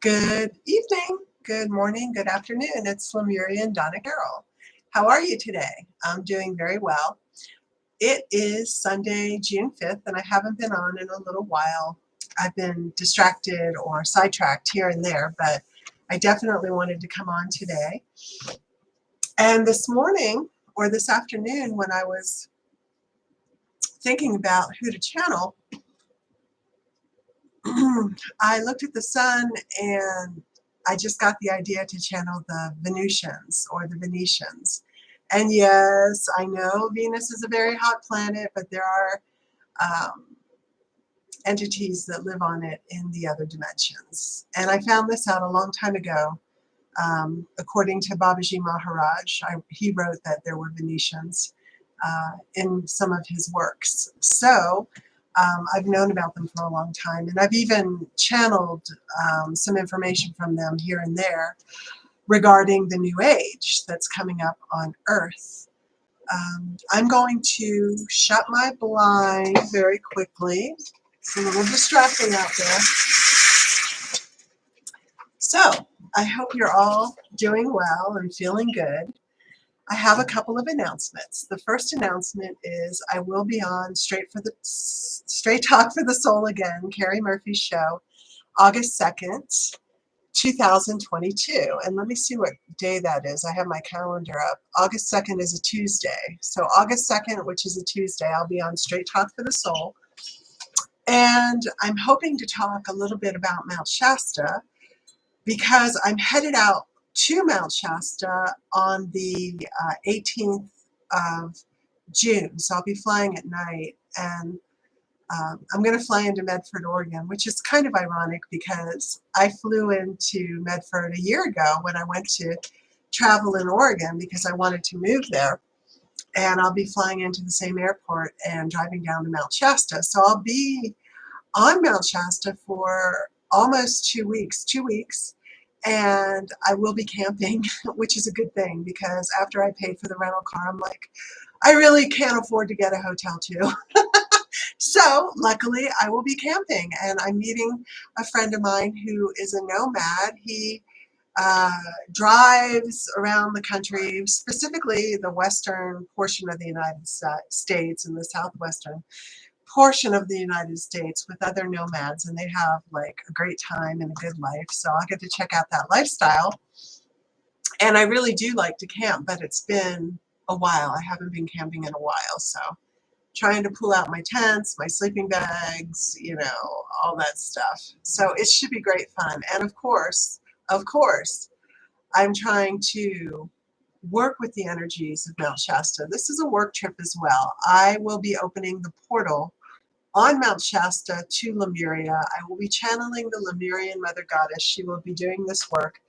Good evening, good morning, good afternoon. It's Lemurian Donna Carol. How are you today? I'm doing very well. It is Sunday, June 5th, and I haven't been on in a little while. I've been distracted or sidetracked here and there, but I definitely wanted to come on today. And this morning or this afternoon, when I was thinking about who to channel, I looked at the sun and I just got the idea to channel the Venusians or the Venetians. And yes, I know Venus is a very hot planet, but there are entities that live on it in the other dimensions. And I found this out a long time ago. According to Babaji Maharaj, he wrote that there were Venetians in some of his works. So I've known about them for a long time, and I've even channeled some information from them here and there regarding the new age that's coming up on Earth. I'm going to shut my blind very quickly. It's a little distracting out there. So I hope you're all doing well and feeling good. I have a couple of announcements. The first announcement is I will be on Straight Talk for the Soul again, Carrie Murphy's show, August 2nd, 2022. And let me see what day that is. I have my calendar up. August 2nd is a Tuesday. So August 2nd, which is a Tuesday, I'll be on Straight Talk for the Soul. And I'm hoping to talk a little bit about Mount Shasta because I'm headed out to Mount Shasta on the 18th of June. So I'll be flying at night, and I'm going to fly into Medford, Oregon, which is kind of ironic because I flew into Medford a year ago when I went to travel in Oregon because I wanted to move there. And I'll be flying into the same airport and driving down to Mount Shasta. So I'll be on Mount Shasta for almost 2 weeks, and I will be camping, which is a good thing because after I paid for the rental car, I'm like, I really can't afford to get a hotel too. So luckily I will be camping, and I'm meeting a friend of mine who is a nomad. He drives around the country, specifically the western portion of the United States and the southwestern portion of the United States with other nomads, and they have like a great time and a good life. So I'll get to check out that lifestyle. And I really do like to camp, but it's been a while. I haven't been camping in a while. So trying to pull out my tents, my sleeping bags, you know, all that stuff. So it should be great fun. And of course, I'm trying to work with the energies of Mount Shasta. This is a work trip as well. I will be opening the portal on Mount Shasta to Lemuria. I will be channeling the Lemurian Mother Goddess. She will be doing this work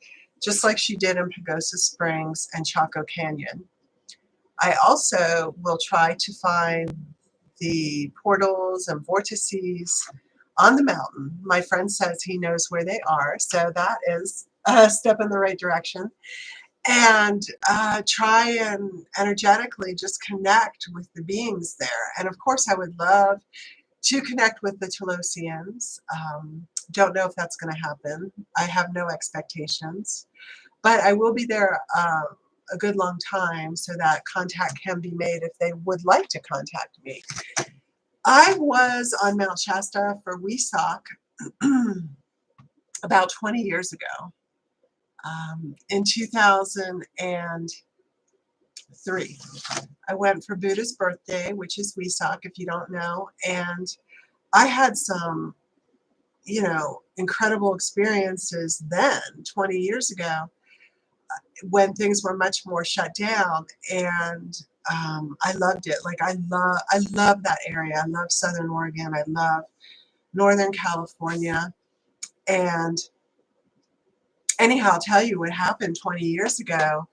just like she did in Pagosa Springs and Chaco Canyon. I also will try to find the portals and vortices on the mountain. My friend says he knows where they are, so that is a step in the right direction. And try and energetically just connect with the beings there. And of course, I would love to connect with the Telosians. Don't know if that's going to happen. I have no expectations. But I will be there a good long time so that contact can be made if they would like to contact me. I was on Mount Shasta for WESOC about 20 years ago. In 2003, I went for Buddha's birthday, which is WESOC, if you don't know, and I had some, you know, incredible experiences then, 20 years ago, when things were much more shut down, and I loved it. Like I love that area. I love Southern Oregon. I love Northern California, and anyhow, I'll tell you what happened 20 years ago.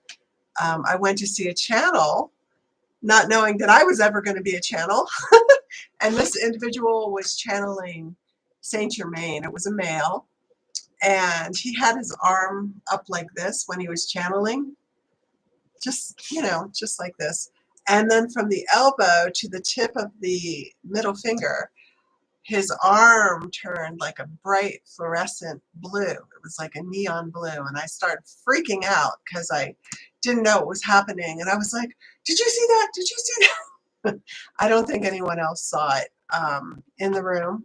I went to see a channel, not knowing that I was ever going to be a channel. And this individual was channeling Saint Germain. It was a male. And he had his arm up like this when he was channeling. Just, you know, just like this. And then from the elbow to the tip of the middle finger, his arm turned like a bright fluorescent blue. It was like a neon blue. And I started freaking out because I didn't know what was happening. And I was like, did you see that? Did you see that? I don't think anyone else saw it in the room.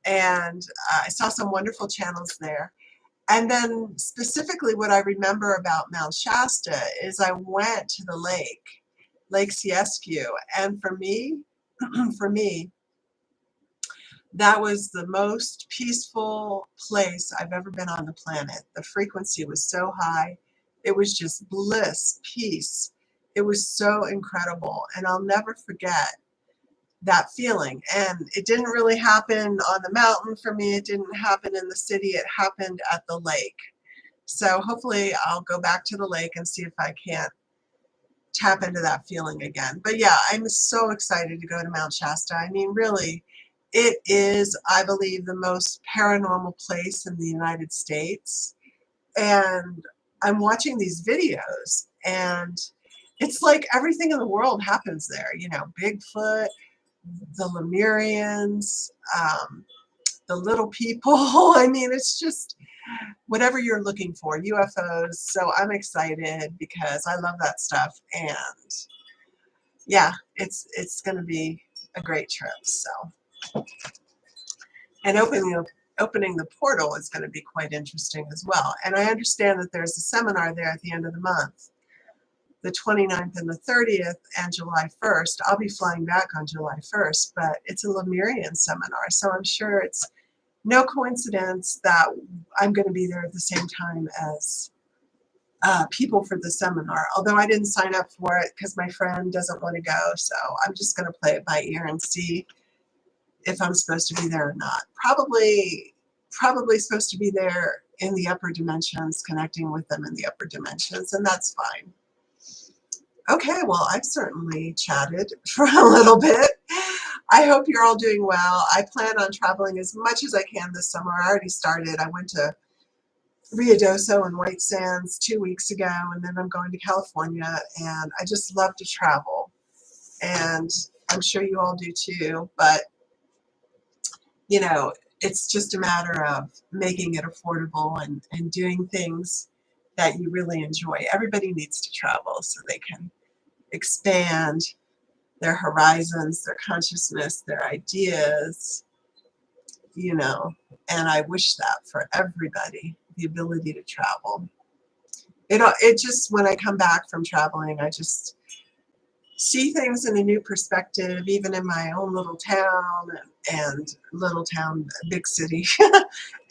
And I saw some wonderful channels there. And then specifically what I remember about Mount Shasta is I went to the Lake Siescu. And for me, that was the most peaceful place I've ever been on the planet. The frequency was so high. It was just bliss, peace. It was so incredible. And I'll never forget that feeling. And it didn't really happen on the mountain for me. It didn't happen in the city. It happened at the lake. So hopefully I'll go back to the lake and see if I can't tap into that feeling again. But yeah, I'm so excited to go to Mount Shasta. I mean, really, it is, I believe, the most paranormal place in the United States. And I'm watching these videos, and it's like everything in the world happens there. You know, Bigfoot, the Lemurians, the little people. I mean, it's just whatever you're looking for, UFOs. So I'm excited because I love that stuff. And yeah, it's going to be a great trip. So, and opening the portal is going to be quite interesting as well. And I understand that there's a seminar there at the end of the month, the 29th and the 30th, and July 1st. I'll be flying back on July 1st, but it's a Lemurian seminar. So I'm sure it's no coincidence that I'm going to be there at the same time as people for the seminar. Although I didn't sign up for it because my friend doesn't want to go. So I'm just going to play it by ear and see if I'm supposed to be there or not. Probably supposed to be there in the upper dimensions, connecting with them in the upper dimensions, and that's fine. Okay, well, I've certainly chatted for a little bit. I hope you're all doing well. I plan on traveling as much as I can this summer. I already started. I went to Ruidoso and White Sands 2 weeks ago, and then I'm going to California, and I just love to travel. And I'm sure you all do too, but you know, it's just a matter of making it affordable and doing things that you really enjoy. Everybody needs to travel so they can expand their horizons, their consciousness, their ideas, you know, and I wish that for everybody, the ability to travel. It just, when I come back from traveling, I just see things in a new perspective, even in my own little town and little town, big city.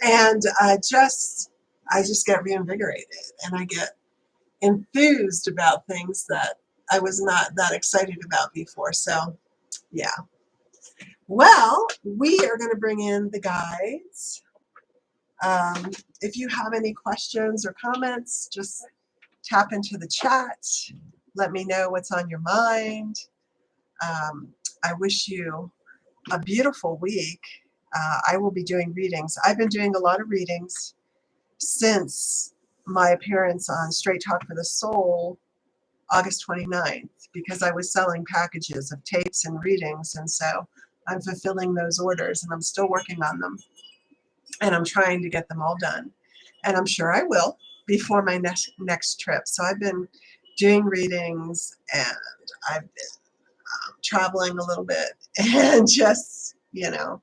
And I just get reinvigorated, and I get enthused about things that I was not that excited about before. So yeah. Well, we are going to bring in the guides. If you have any questions or comments, just tap into the chat. Let me know what's on your mind. I wish you a beautiful week. I will be doing readings. I've been doing a lot of readings since my appearance on Straight Talk for the Soul, August 29th, because I was selling packages of tapes and readings, and so I'm fulfilling those orders, and I'm still working on them, and I'm trying to get them all done, and I'm sure I will before my next trip. So I've been doing readings, and I've been traveling a little bit, and just, you know,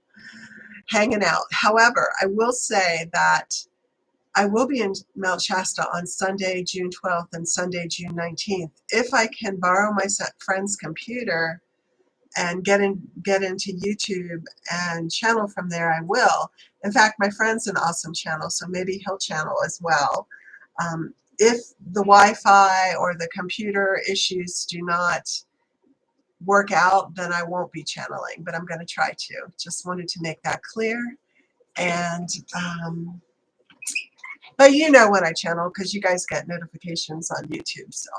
hanging out. However, I will say that I will be in Mount Shasta on Sunday, June 12th and Sunday, June 19th. If I can borrow my friend's computer and get into YouTube and channel from there, I will. In fact, my friend's an awesome channel, so maybe he'll channel as well. If the Wi-Fi or the computer issues do not work out, then I won't be channeling, but I'm going to try to. Just wanted to make that clear. And but you know when I channel, because you guys get notifications on YouTube. So,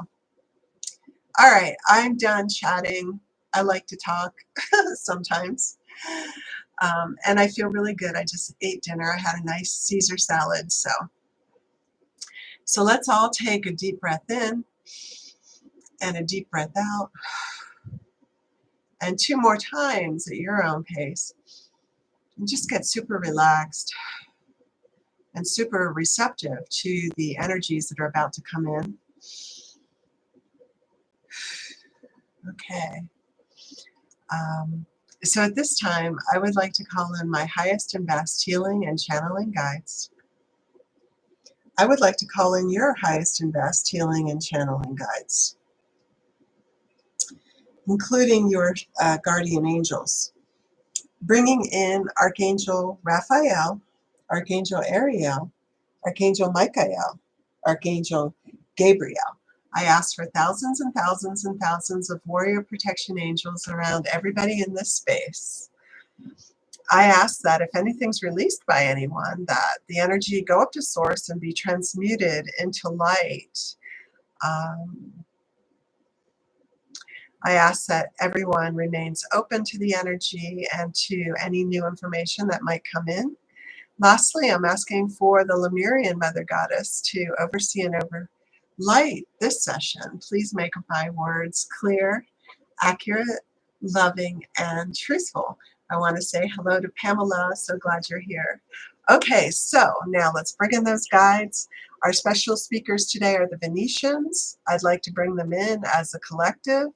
all right, I'm done chatting. I like to talk sometimes. And I feel really good. I just ate dinner. I had a nice Caesar salad. So let's all take a deep breath in and a deep breath out. And 2 more times at your own pace. And just get super relaxed and super receptive to the energies that are about to come in. Okay. So at this time, I would like to call in my highest and best healing and channeling guides. I would like to call in your highest and best healing and channeling guides, including your guardian angels, bringing in Archangel Raphael, Archangel Ariel, Archangel Michael, Archangel Gabriel. I ask for thousands and thousands and thousands of warrior protection angels around everybody in this space. I ask that if anything's released by anyone, that the energy go up to source and be transmuted into light. I ask that everyone remains open to the energy and to any new information that might come in. Lastly, I'm asking for the Lemurian Mother Goddess to oversee and overlight this session. Please make my words clear, accurate, loving, and truthful. I want to say hello to Pamela. So glad you're here. Okay, so now let's bring in those guides. Our special speakers today are the Venusians. I'd like to bring them in as a collective,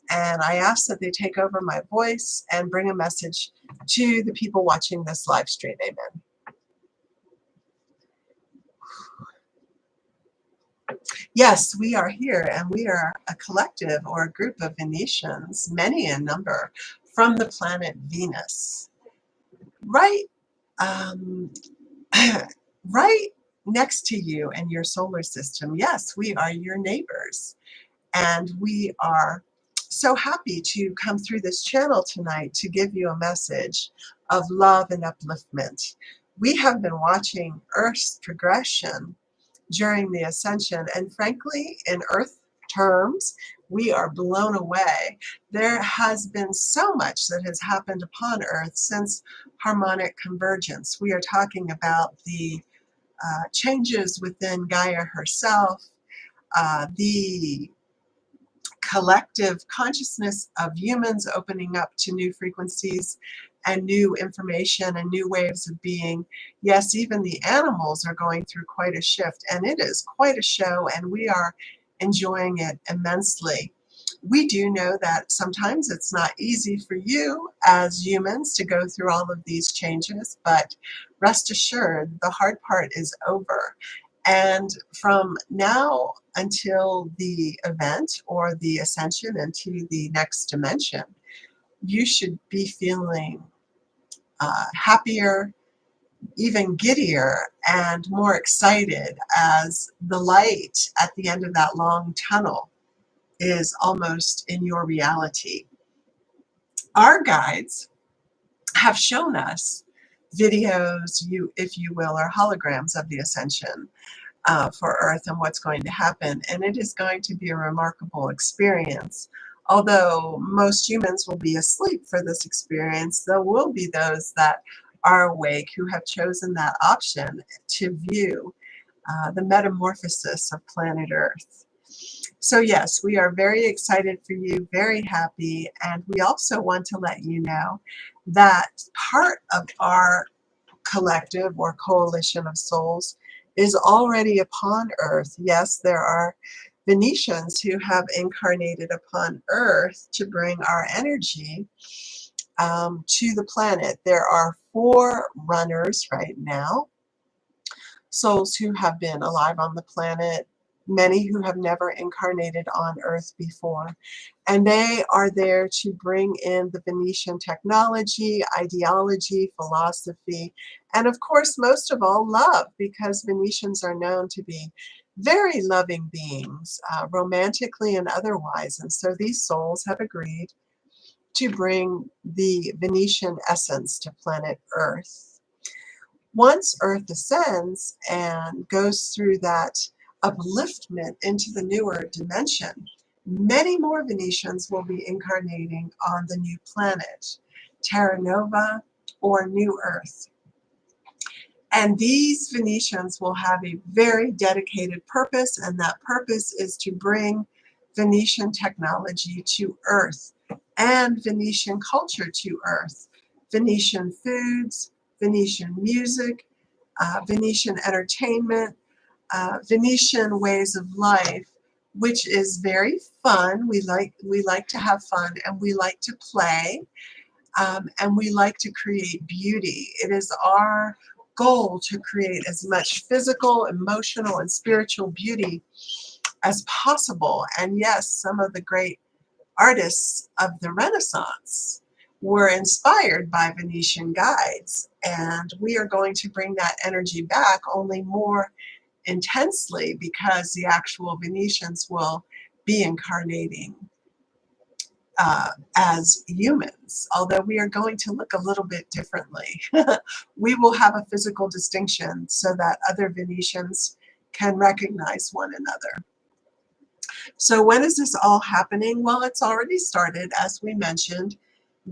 and I ask that they take over my voice and bring a message to the people watching this live stream. Amen. Yes, we are here, and we are a collective or a group of Venusians, many in number, from the planet Venus. Right, right next to you in your solar system. Yes, we are your neighbors, and we are so happy to come through this channel tonight to give you a message of love and upliftment. We have been watching Earth's progression during the ascension, and frankly, in Earth terms, we are blown away. There has been so much that has happened upon Earth since harmonic convergence. We are talking about the changes within Gaia herself, the collective consciousness of humans opening up to new frequencies and new information and new ways of being. Yes, even the animals are going through quite a shift, and it is quite a show, and we are enjoying it immensely. We do know that sometimes it's not easy for you as humans to go through all of these changes, but rest assured, the hard part is over. And from now until the event or the ascension into the next dimension, you should be feeling happier, even giddier, and more excited as the light at the end of that long tunnel is almost in your reality. Our guides have shown us videos, if you will, or holograms of the ascension for Earth and what's going to happen. And it is going to be a remarkable experience. Although most humans will be asleep for this experience, there will be those that are awake who have chosen that option to view the metamorphosis of planet Earth. So yes, we are very excited for you, very happy, and we also want to let you know that part of our collective or coalition of souls is already upon Earth. Yes, there are Venusians who have incarnated upon Earth to bring our energy to the planet. There are 4 runners right now, souls who have been alive on the planet, many who have never incarnated on Earth before. And they are there to bring in the Venetian technology, ideology, philosophy, and of course, most of all, love, because Venetians are known to be very loving beings, romantically and otherwise. And so these souls have agreed to bring the Venetian essence to planet Earth. Once Earth ascends and goes through that upliftment into the newer dimension, many more Venetians will be incarnating on the new planet, Terra Nova or New Earth. And these Venetians will have a very dedicated purpose, and that purpose is to bring Venetian technology to Earth and Venetian culture to Earth. Venetian foods, Venetian music, Venetian entertainment, Venetian ways of life, which is very fun. We like to have fun, and we like to play, and we like to create beauty. It is our goal to create as much physical, emotional, and spiritual beauty as possible. And yes, some of the great artists of the Renaissance were inspired by Venetian guides, and we are going to bring that energy back, only more intensely, because the actual Venetians will be incarnating as humans, although we are going to look a little bit differently. We will have a physical distinction so that other Venetians can recognize one another. So when is this all happening? Well, it's already started, as we mentioned.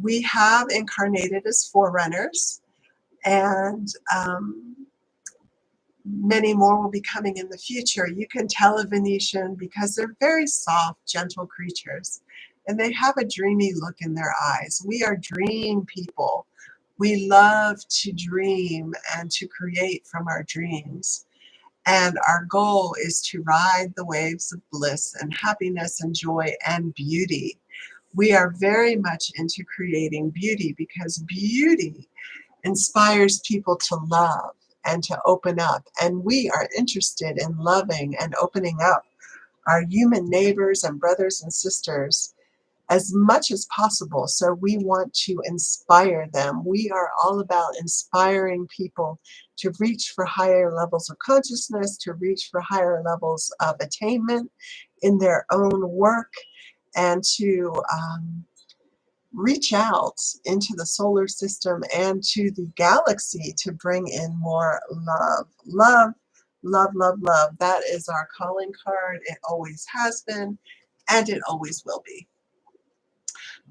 We have incarnated as forerunners, and many more will be coming in the future. You can tell a Venetian because they're very soft, gentle creatures, and they have a dreamy look in their eyes. We are dream people. We love to dream and to create from our dreams. And our goal is to ride the waves of bliss and happiness and joy and beauty. We are very much into creating beauty because beauty inspires people to love and to open up. And we are interested in loving and opening up our human neighbors and brothers and sisters as much as possible. So we want to inspire them. We are all about inspiring people to reach for higher levels of consciousness, to reach for higher levels of attainment in their own work, and to reach out into the solar system and to the galaxy to bring in more love. Love, love, love, love. That is our calling card. It always has been, and it always will be.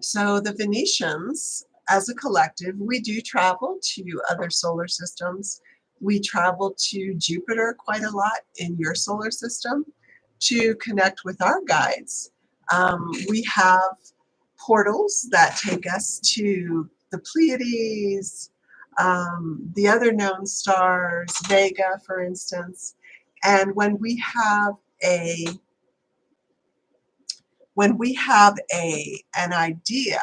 So the Venetians, as a collective, we do travel to other solar systems. We travel to Jupiter quite a lot in your solar system to connect with our guides. We have portals that take us to the Pleiades, the other known stars, Vega, for instance. And when we have an idea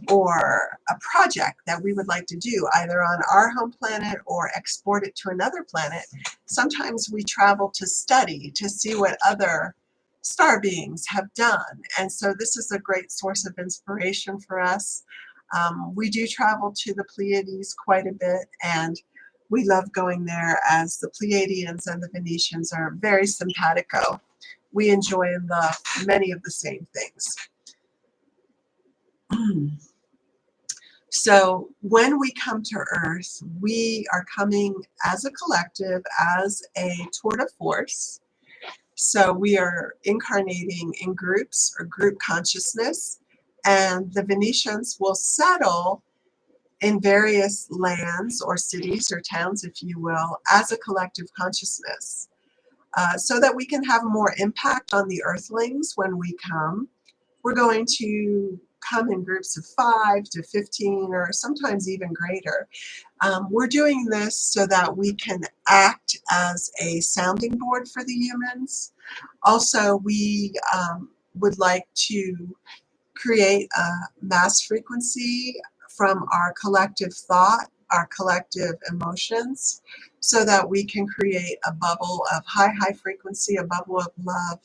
or a project that we would like to do, either on our home planet or export it to another planet, sometimes we travel to study, to see what other star beings have done. And so this is a great source of inspiration for us. We do travel to the Pleiades quite a bit, and we love going there, as the Pleiadians and the Venetians are very simpatico. We enjoy and love many of the same things. So when we come to Earth, we are coming as a collective, as a tour de force. So we are incarnating in groups or group consciousness, and the Venetians will settle in various lands or cities or towns, if you will, as a collective consciousness, so that we can have more impact on the Earthlings when we come. We're going to come in groups of 5 to 15 or sometimes even greater. We're doing this so that we can act as a sounding board for the humans. Also, we would like to create a mass frequency from our collective thought, our collective emotions, so that we can create a bubble of high frequency, a bubble of love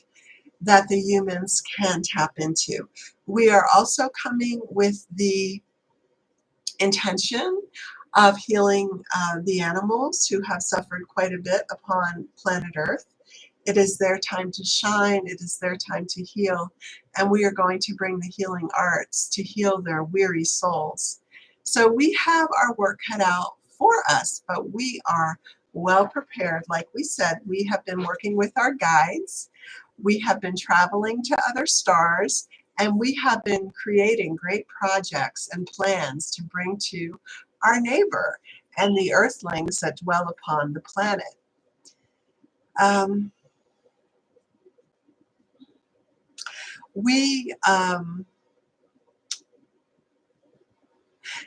that the humans can tap into. We are also coming with the intention of healing the animals who have suffered quite a bit upon planet Earth. It is their time to shine. It is their time to heal. And we are going to bring the healing arts to heal their weary souls. So we have our work cut out for us, but we are well prepared. Like we said, we have been working with our guides. We have been traveling to other stars, and we have been creating great projects and plans to bring to our neighbor and the Earthlings that dwell upon the planet.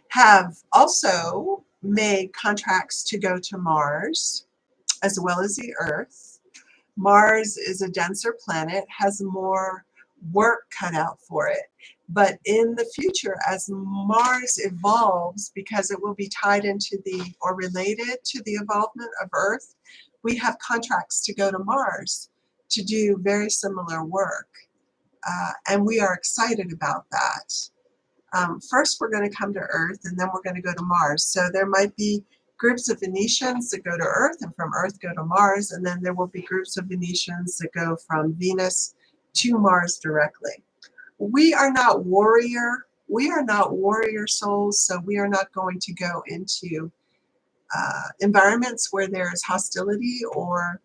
have also made contracts to go to Mars as well as the Earth. Mars is a denser planet, has more work cut out for it. But in the future, as Mars evolves, because it will be tied into or related to the evolvement of Earth, we have contracts to go to Mars to do very similar work. And we are excited about that. First, we're going to come to Earth, and then we're going to go to Mars. So there might be groups of Venetians that go to Earth, and from Earth go to Mars, and then there will be groups of Venetians that go from Venus to Mars directly. We are not warrior souls, so we are not going to go into environments where there's hostility or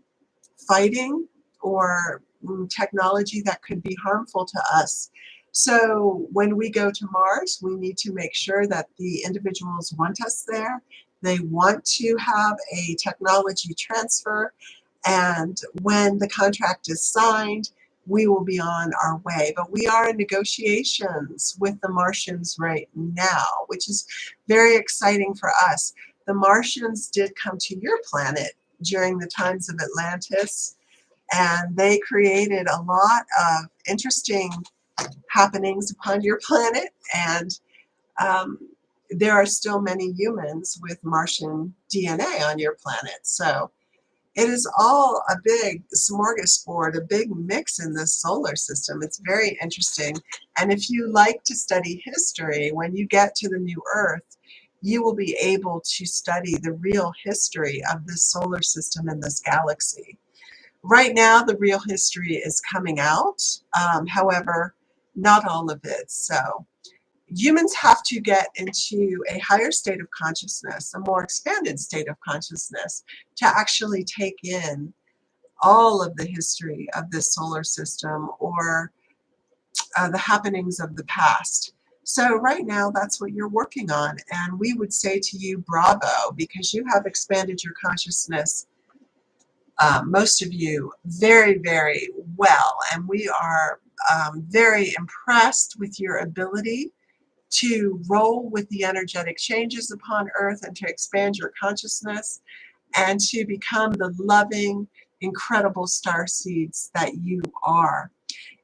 fighting or technology that could be harmful to us. So when we go to Mars, we need to make sure that the individuals want us there. They want to have a technology transfer, and when the contract is signed, we will be on our way. But we are in negotiations with the Martians right now, which is very exciting for us. The Martians did come to your planet during the times of Atlantis, and they created a lot of interesting happenings upon your planet, and there are still many humans with Martian DNA on your planet. So it is all a big smorgasbord, a big mix in this solar system. It's very interesting. And if you like to study history, when you get to the new Earth, you will be able to study the real history of this solar system and this galaxy. Right now, the real history is coming out. However, not all of it. So humans have to get into a higher state of consciousness, a more expanded state of consciousness, to actually take in all of the history of this solar system or the happenings of the past. So right now, that's what you're working on. And we would say to you, bravo, because you have expanded your consciousness, most of you, very, very well. And we are very impressed with your ability to roll with the energetic changes upon Earth and to expand your consciousness and to become the loving, incredible star seeds that you are.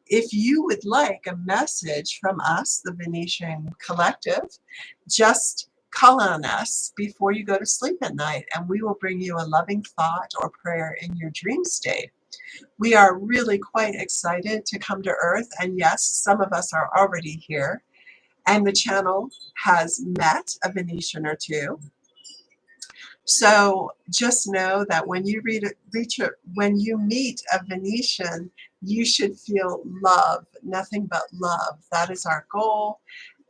If you would like a message from us, the Venetian Collective, just call on us before you go to sleep at night, and we will bring you a loving thought or prayer in your dream state. We are really quite excited to come to Earth, and yes, some of us are already here, and the channel has met a Venetian or two. So just know that when you when you meet a Venetian, you should feel love, nothing but love. That is our goal,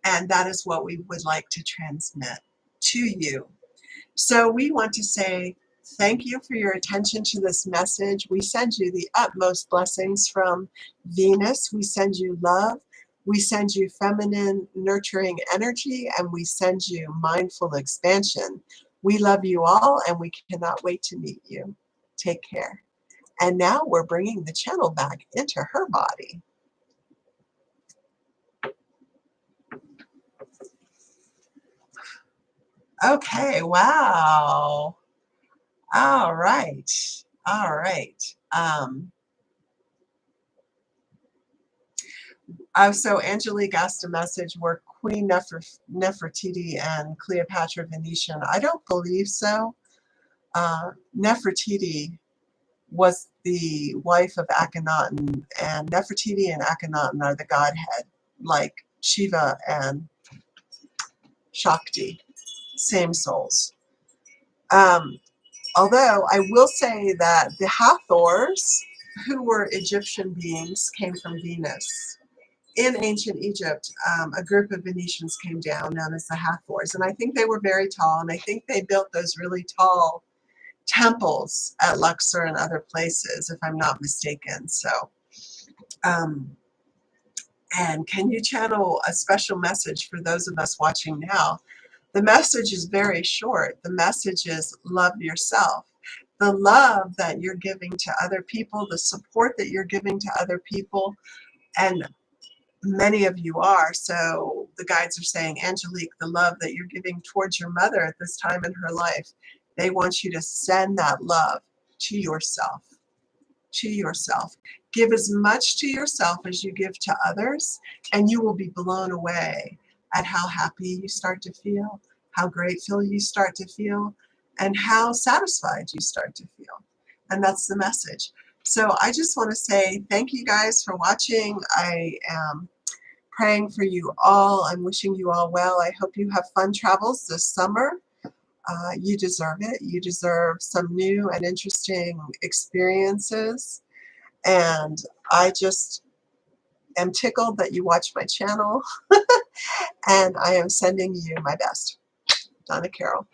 and that is what we would like to transmit to you. So we want to say thank you for your attention to this message. We send you the utmost blessings from Venus. We send you love. We send you feminine, nurturing energy, and we send you mindful expansion. We love you all, and we cannot wait to meet you. Take care. And now we're bringing the channel back into her body. Okay, wow. All right. All right. So Angelique asked a message, were Queen Nefertiti and Cleopatra Venetian? I don't believe so. Nefertiti was the wife of Akhenaten, and Nefertiti and Akhenaten are the godhead, like Shiva and Shakti, same souls. Although I will say that the Hathors, who were Egyptian beings, came from Venus. In ancient Egypt, a group of Venetians came down known as the Hathors, and I think they were very tall, and I think they built those really tall temples at Luxor and other places, if I'm not mistaken. So, and can you channel a special message for those of us watching now? The message is very short. The message is love yourself. The love that you're giving to other people, the support that you're giving to other people, and many of you are. So the guides are saying, Angelique, the love that you're giving towards your mother at this time in her life, they want you to send that love to yourself. To yourself. Give as much to yourself as you give to others, and you will be blown away at how happy you start to feel, how grateful you start to feel, and how satisfied you start to feel. And that's the message. So I just want to say thank you guys for watching. I am praying for you all. I'm wishing you all well. I hope you have fun travels this summer. You deserve it. You deserve some new and interesting experiences. And I just am tickled that you watch my channel. And I am sending you my best. Donna Carol.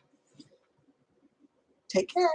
Take care.